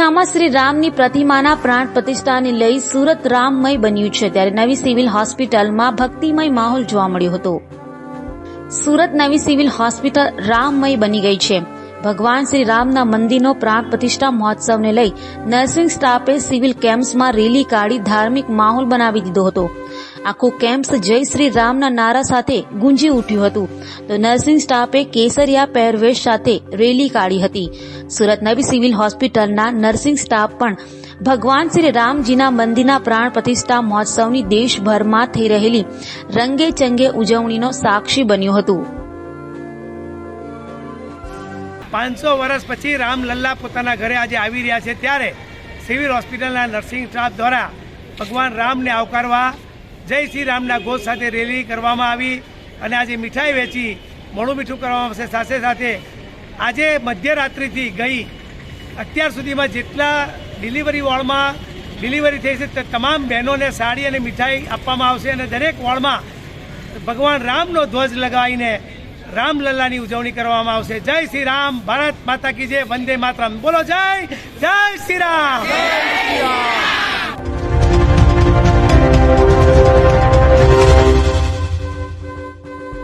અયોધ્યામાં શ્રી રામની પ્રતિમાના પ્રાણ પ્રતિષ્ઠાને લઈ સુરત રામમય બન્યું છે, ત્યારે નવી સિવિલ હોસ્પિટલમાં ભક્તિમય માહોલ જોવા મળ્યો હતો. સુરત નવી સિવિલ હોસ્પિટલ રામમય બની ગઈ છે. ભગવાન શ્રી રામના મંદિરનો પ્રાણ પ્રતિષ્ઠા મહોત્સવને લઈ નર્સિંગ સ્ટાફે સિવિલ કેમ્પસમાં રેલી કાઢી ધાર્મિક માહોલ બનાવી દીધો હતો. આખું કેમ્પસ જય શ્રી રામના નારા સાથે ગુંજી ઉઠ્યું હતું, તો નર્સિંગ સ્ટાફે કેસરિયા પહેરવેશ સાથે રેલી કાઢી હતી. સુરત નવી સિવિલ હોસ્પિટલના નર્સિંગ સ્ટાફ પણ ભગવાન શ્રી રામજીના મંદિરના પ્રાણ પ્રતિષ્ઠા મહોત્સવની દેશભરમાં થઈ રહેલી રંગે ચંગે ઉજવણીનો સાક્ષી બન્યું હતું. 500 વર્ષ પછી રામલલ્લા પોતાના ઘરે આજે આવી રહ્યા છે, ત્યારે સિવિલ હોસ્પિટલના નર્સિંગ સ્ટાફ દ્વારા ભગવાન રામને આવકારવા જય શ્રી રામના ઘોષ સાથે રેલી કરવામાં આવી અને આજે મીઠાઈ વેચી મોડું મીઠું કરવામાં આવશે. સાથે સાથે આજે મધ્યરાત્રિથી ગઈ અત્યાર સુધીમાં જેટલા ડિલિવરી વોર્ડમાં ડિલિવરી થઈ છે તે તમામ બહેનોને સાડી અને મીઠાઈ આપવામાં આવશે અને દરેક વોર્ડમાં ભગવાન રામનો ધ્વજ લગાવીને રામલલ્લાની ઉજવણી કરવામાં આવશે. જય શ્રી રામ, ભારત માતા કી જય, વંદે માતરમ. બોલો જય શ્રી રામ.